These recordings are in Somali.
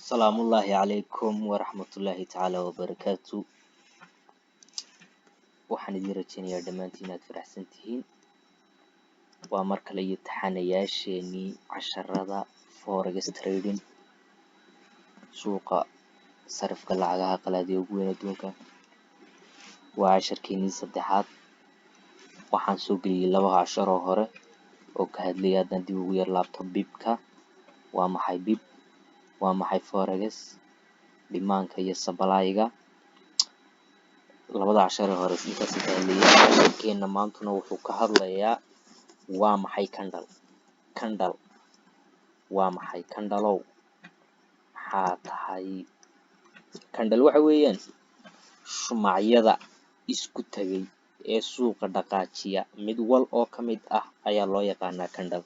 السلام الله عليكم ورحمة الله تعالى وبركاته. waxaan idin rajeynayaa dhammaantiin inaad faraxsan tihiin. waa mar kale iyo taxanayaasheenii casharada forex trading, suuqa sarifka lacagaha qalaad ee ugu weyn adduunka. waa casharkeenii saddexaad. waxaan soo geliyey 2 cashar oo hore oo ka hadlayay haddaan dib ugu yar laabto bibka. waa maxay bib? waa maxay forex? dhimaanka iyo sabalaayga. 2 cashar ee hore intaas ka hadlayay. casharkeena maantuna wuxuu ka hadlayaa waa maxay candle. waa maxay candleow? maxaa tahay candle? waxa weeyaan shumacyada isku tagay ee suuqa dhaqaajiya mid wal oo ka mid ah ayaa loo yaqaanaa candle.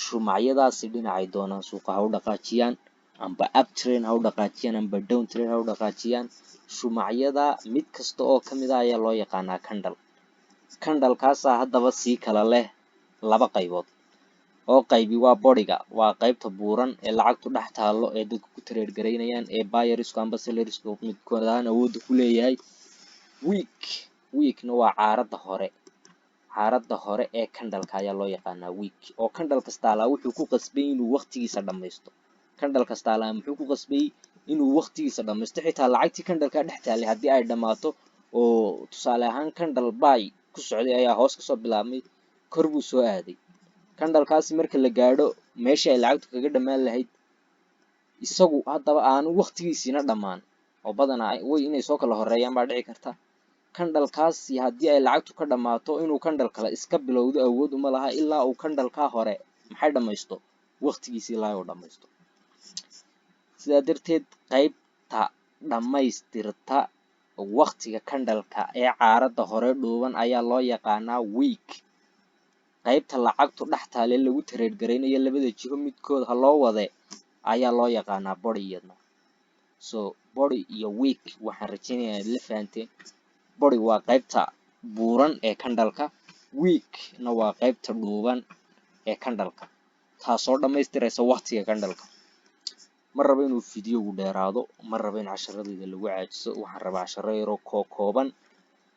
shumacyadaasi dhinacay doonaan suuqa ha u dhaqaajiyaan, amba uptrend ha u dhaqaajiyaan, amba downtrend ha u dhaqaajiyaan. shumacyada mid kasta oo ka mid ah ayaa loo yaqaanaa candle. candlekaasaa haddaba sii kala leh 2 qaybood oo qaybi waa bodiga, waa qaybta buuran ee lacagtu dhex taallo ee dadku ku trade garaynayaan ee buyersku amba sellersku midkood ahaan awoodda ku leeyahay. weekna waa caaradda hore ee candleka ayaa loo yaqaanaa week. oo candle kastaalaa wuxuu ku qasbay inuu waqtigiisa dhammaysto. candle kastaalaa muxuu ku qasbay inuu waqtigiisa dhammaysto? xitaa lacagtii candleka dhex taallay haddii ay dhammaato oo tusaale ahaan candle buy ku socday ayaa hoos kasoo bilaabmay, kor buu soo aaday. candlekaasi marka la gaadho meeshii ay lacagtu kaga dhammaan lahayd, isagu haddaba aanu waqtigiisiina dhammaan, oo badanaa inay soo kala horeeyaan baa dhici karta. candlekaasi haddii ay lacagtu ka dhammaato inuu candle kale iska bilowdo awood uma laha ilaa uu candlekaa hore maxay dhammaysto? waqtigiisii ilaa uu dhammaysto. sidaa darteed qaybta dhammaystirta waqtiga candleka ee caaradda hore dhuuban ayaa loo yaqaanaa week. qaybta lacagtu dhex taale lagu trade garaynayo labada jiho midkood ha loo wade ayaa loo yaqaanaa body iyadna. so body iyo week waxaan rajeynayaa inaad la fahanteen. body waa qaybta buuran ee candleka, weekna waa qaybta dhuuban ee candleka, taasoo dhammaystiraysa waqtiga candleka. ma rabo inuu fideogu dheeraado, ma rabo in casharadayda lagu caajiso. waxaan rabaa casharo yaroo kooban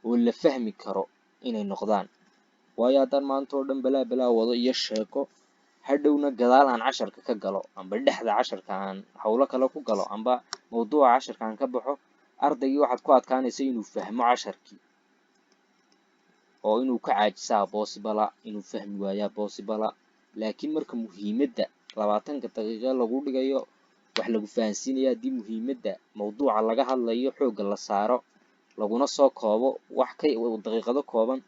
oo la fahmi karo inay noqdaan. waayo haddaan maanta oo dhan balaa wado iyo sheeko, hadhowna gadaal aan casharka ka galo, amba dhexda casharka aan howlo kale ku galo, amba mawduuca casharka aan ka baxo, ardaygii waxaad ku adkaanaysa inuu fahmo casharkii oo inuu ka caajisaa possible, inuu fahmi waayaa possible. laakiin marka muhiimadda 20 daqiiqo lagu dhigayo wax lagu fahansiinaya, haddii muhiimadda mawduuca laga hadlayo xoogga la saaro laguna soo koobo wax ka daqiiqado kooban,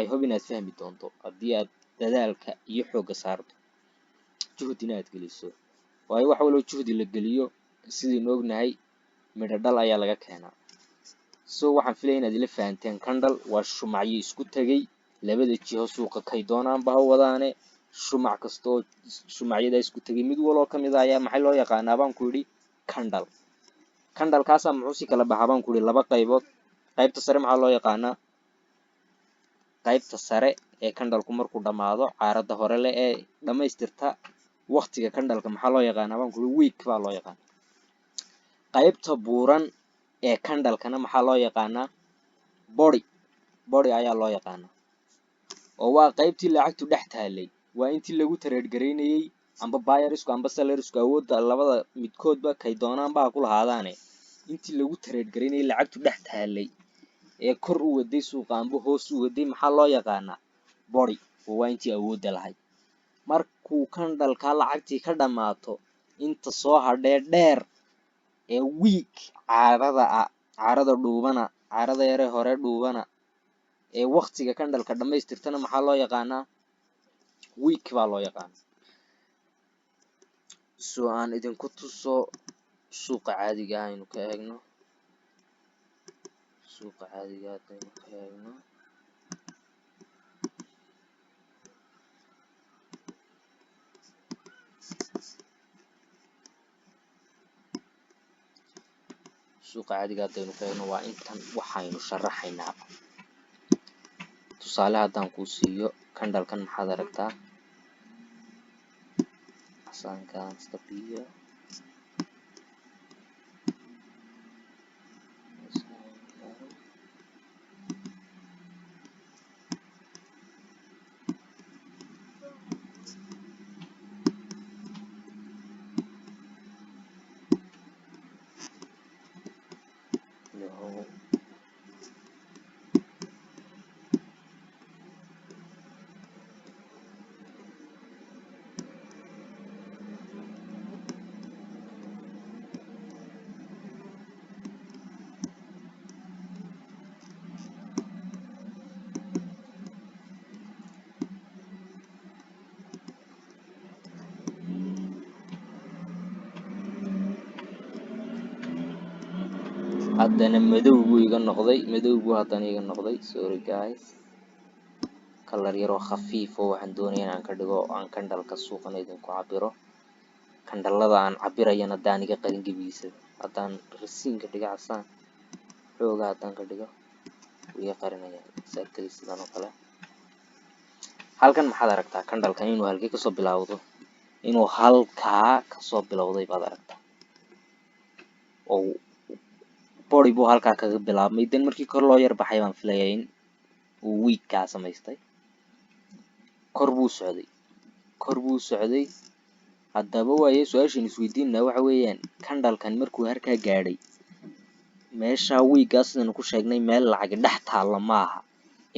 I hope inaad fahmi doonto haddii aad dadaalka iyo xoogga saarto, juhdina aad geliso. waayo wax walba juhdi la geliyo sidaynu ognahay midho dhal ayaa laga keenaa. so waxaan filaya inaad ila fahanteen. candle waa shumacyo isku tagay labada jiho suuqa kay doonaanba ha wadaane. shumac kasta oo shumacyada isku tagay mid waloo ka mid ah ayaa maxay loo yaqaanaa baan ku yidhi candle. candlekaasaa muxuu si kala baxaa baan ku yidhi 2 qaybood. qaybta sare maxaa loo yaqaanaa? qaybta sare ee candleku markuu dhammaado caaradda hore leh ee dhammaystirta waqtiga candleka maxaa loo yaqaanaa baan ku yidhi week baa loo yaqaanaa. qaybta buuran ee candlekana maxaa loo yaqaanaa? body ayaa loo yaqaanaa. oo waa qaybtii lacagtu dhex taallay, waa intii lagu trade garaynayay amba buyersku amba sellersku awoodda labada midkoodba kay doonaanba ha ku lahaadaane, intii lagu trade garaynayay lacagtu dhex taallay ee kor u waday suuqa amba hoos u waday maxaa loo yaqaanaa? body. oo waa intii awoodda lahayd. markuu candleka lacagtii ka dhammaato, inta soo hadhee dheer ee week caarada dhuubana, caarada yare hore dhuubana ee waqtiga candleka dhammaystirtana maxaa loo yaqaanaa? week baa loo yaqaanaa. so aan idinku tuso suuqa caadiga aynu ka eegno. suuqa caadiga haddaynu ka eegno, waa intan waxaynu sharaxaynaaba. tusaale haddaan kuu siiyo, candlekan maxaad aragtaa? casaankaan iska biyo haddana madow buu iga noqday, madow buu haddana iga noqday. Sorry guys, kalar yaroo khafiif oo waxaan doonayaa inaan ka dhigo aan kandhalka suuqana idinku cabiro. kandhalada aan cabirayana haddaan iga qalin gebigiisa, haddaan rasiinka dhiga casaan xoogaa haddaan ka dhigo iga qarinayaan exactly sidan oo kale. halkan maxaad aragtaa kandhalkan inuu halkee kasoo bilowdo, inuu halkaa kasoo bilowday baad aragtaa, oo body buu halkaa kaga bilaabmay. dan markii kor loo yar baxay baan filayaa in uu wiigkaa samaystay. kor buu socday, kor buu socday. haddaba waaye su-aashan isweydiinna waxa weeyaan kandhalkan markuu harkaa gaadhay, meeshaa wiiggaa sidaynu ku sheegnay meel lacag dhex taalla maaha,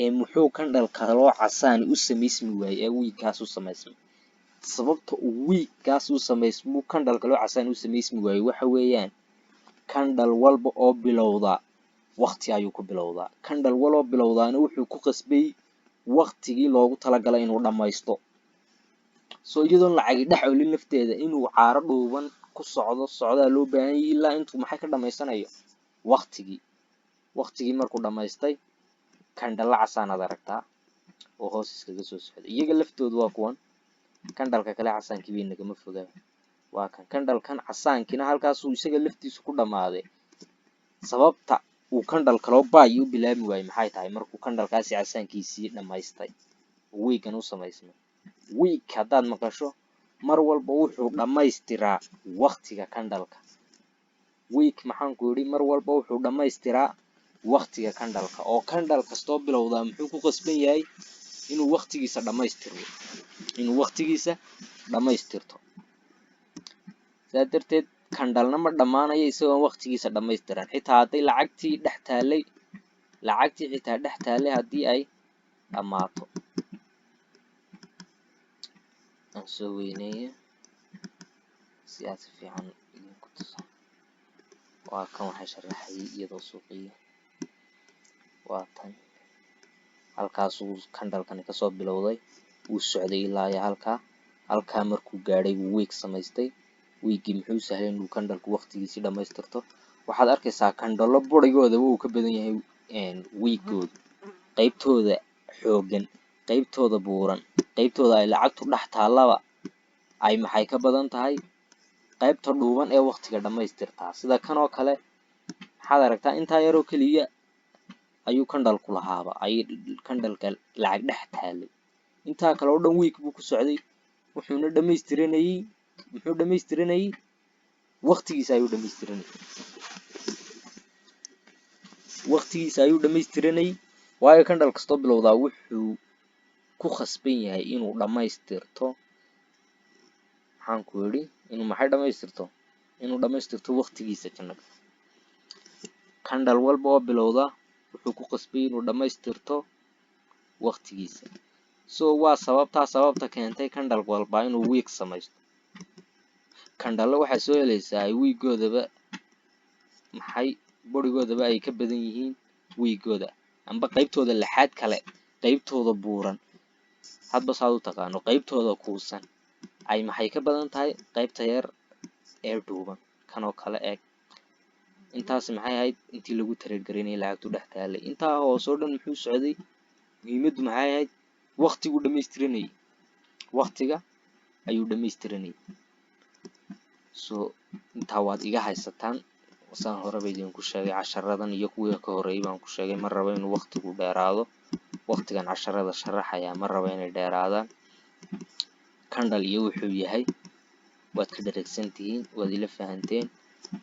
ee muxuu kandhalka loo casaani u samaysmi waayey ee wiiggaas u samaysmay. sababta uu wiiggaas u samaysmuu kandhalka loo casaani u samaysmi waayey waxa weeyaan kandhal walba oo bilowdaa waqti ayuu ku bilowdaa. kandhal waloo bilowdaana wuxuu ku qasbay waqtigii loogu talagalay inuu dhammaysto. soo iyadoon lacagi dhex olin lafteeda inuu caaro dhuuban ku socdaa loo baahan yahay ilaa intuu maxay ka dhammaysanayo waqtigii markuu dhammaystay kandhala casaanaad aragtaa oo hoos iskaga soo socda. iyaga laftoodu waa kuwan, kandhalka kale casaankii bay nagama fogaa, waa kan kandhalkan casaankiina halkaasuu isaga laftiisu ku dhammaaday. sababta uu kandhal kaloo baay u bilaabmi waayey maxay tahay markuu kandhalkaasi casaankiisii dhammaystay oo wiiggan u samaysmay. wiig haddaad maqasho mar walba wuxuu dhammaystiraa waqtiga kandhalka. wiig maxaanku yidhi mar walba wuxuu dhammaystiraa waqtiga kandhalka, oo kandhal kastoo bilowdaa muxuu ku qasban yahay inuu waqtigiisa dhammaystirto. saa darteed kandhalna ma dhammaanayo isagoon waqtigiisa dhammaystiran, xitaa hadday lacagtii xitaa dhex taallay haddii ay dhammaato. aan soo weyneeya si aad si fiican idinku tuso. waa kan waxaa sharaxayay iyadoo suuqiya. waa tan halkaasuu kandhalkani kasoo bilowday, wuu socday ilaa iyo halkaa markuu gaadhay buu wiig samaystay. wiiggii muxuu sahlay inuu kandhalku waqtigiisii dhammaystirto. waxaad arkaysaa kandhalo burigoodaba uu ka badan yahay wiiggooda, qaybtooda xoogan, qaybtooda buuran, qaybtooda ay lacagtu dhex taallaba ay maxay ka badan tahay qaybta dhuuban ee waqtiga dhammaystirtaa. sida kan oo kale maxaad aragtaa intaa yaroo keliya ayuu kandhalku lahaaba, ay kandhalka lacag dhex taallay. intaa kale oo dhan wiig buu ku socday, wuxuuna dhammaystiranayay waqtigiisa ayuu dhammaystiranayay. waayo kandhal kastoo bilowdaa wuxuu ku khasban yahay inuu dhammaystirto, maxaanku yidhi inuu dhammaystirto waqtigiisa jannada. kandhal walba oo bilowda wuxuu ku qasbay inuu dhammaystirto waqtigiisa. so waa sababta keentay kandhal walba inuu wiig samaysto. kandhalo waxaa soo helaysaa ay wiiggoodaba burigoodaba ay ka badan yihiin wiiggooda, amba qaybtooda lixaad kale, qaybtooda buuran, hadba saad u taqaano, qaybtooda kuusan ay maxay ka badan tahay qaybta yar ee dhuuban. kanoo kale eeg, intaas maxay ahayd intii lagu tareergaraynayay lacagtu dhex taallay. intaa hoos oo dhan muxuu socday, muhiimaddu maxay ahayd waqtiga ayuu dhammaystiranayay. so intaa waad iga haysataan. saan horeba idinku sheegay casharadan iyo kuwii ka horreeyay baan ku sheegay ma rabo inuu waqtigu dheeraado. waqtigan casharada sharaxayaa ma rabo inay dheeraadaan. kandhal iyo wuxuu yahay waad ka dheregsantihiin, waad ila fahanteen.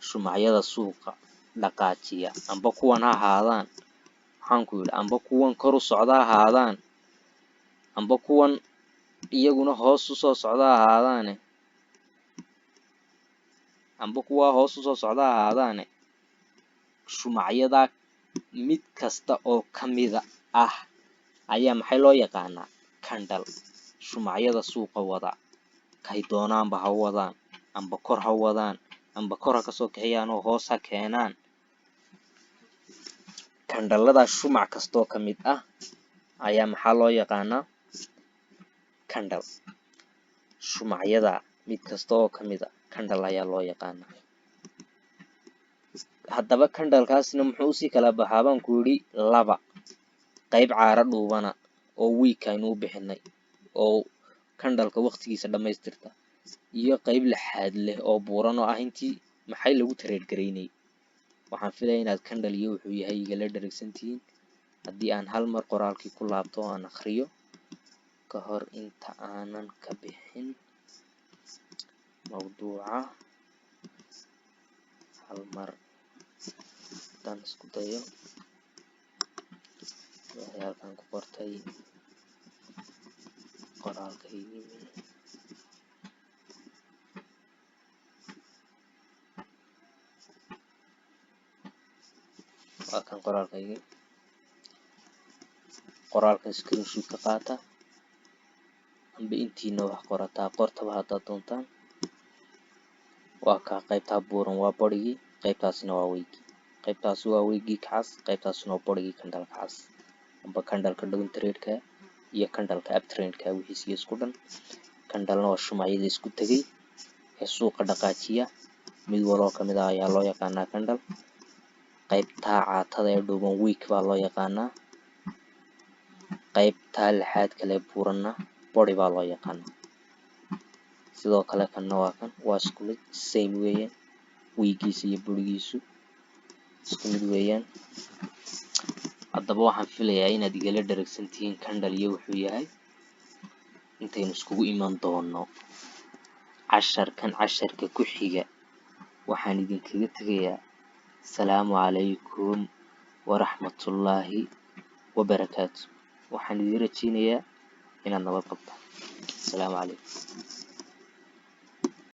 shumacyada suuqa dhaqaajiya, amba kuwan ha ahaadaan, maxaanku yidhi, amba kuwan kor u socda ha ahaadaan, amba kuwan iyaguna hoos u soo socda ha ahaadaane, shumacyadaa mid kasta oo ka mida ah ayaa maxay loo yaqaanaa kandhal. shumacyada suuqa wada kay doonaanba ha wadaan, amba kor ha wadaan, amba kor ha kasoo kiciyaan oo hoos ha keenaan. kandhaladaa shumac kastoo ka mid ah ayaa maxaa loo yaqaanaa kandhal. shumacyada mid kasta oo ka mid a kandhal ayaa loo yaqaanaa. haddaba kandhalkaasna muxuu usii kala baxaa baan ku yidhi laba qayb caara dhuubana oo week aynu u bixinay oo kandhalka waqtigiisa dhammaystirta iyo qayb lixaad leh oo buuran oo ah intii maxay lagu tareer garaynay. waxaan filaya inaad kandhal iyo wuxuu yahay igala dharagsantihiin. haddii aan hal mar qoraalkii ku laabto oo aan akhriyo ka hor inta aanan ka bixin mawduuca, hal mar haddaan isku dayo waxay halkan ku qortay qoraalkaygii waa kan qoraalkan screenshot ka qaata amba intiina wax qorataa qortaba haddaad doontaan. waa kaa qaybtaa buuran waa bodhigii, qaybtaasina waa weygii, qaybtaasi waa weygii kacas, qaybtaasina waa bodhigii kandhalka cas amba kandhalka down tradeka iyo kandhalka up trendka wixiisiyo isku dhan. kandhalna waa shumacyada isku tegay ee suuqa dhaqaajiya, mid waloo kamid ah ayaa loo yaqaanaa kandhal. qaybtaa caatada ee dhuuban week baa loo yaqaanaa, qaybtaa lixaad kale buuranna body baa loo yaqaanaa. sidoo kale kanna waa kan waa isku mid same weeyaan, weegiisa iyo burigiisu isku mid weeyaan. haddaba waxaan filayaa inaad igala dharagsantihiin kandhal iyo wuxuu yahay. intaynu iskugu iman doono casharkan casharka ku xiga waxaan idinkaga tegayaa asalaamu calaykum waraxmatullaahi wabarakaatu. waxaan idin rajeynayaa inaad nabad qabtaan. asalaamu calaykum.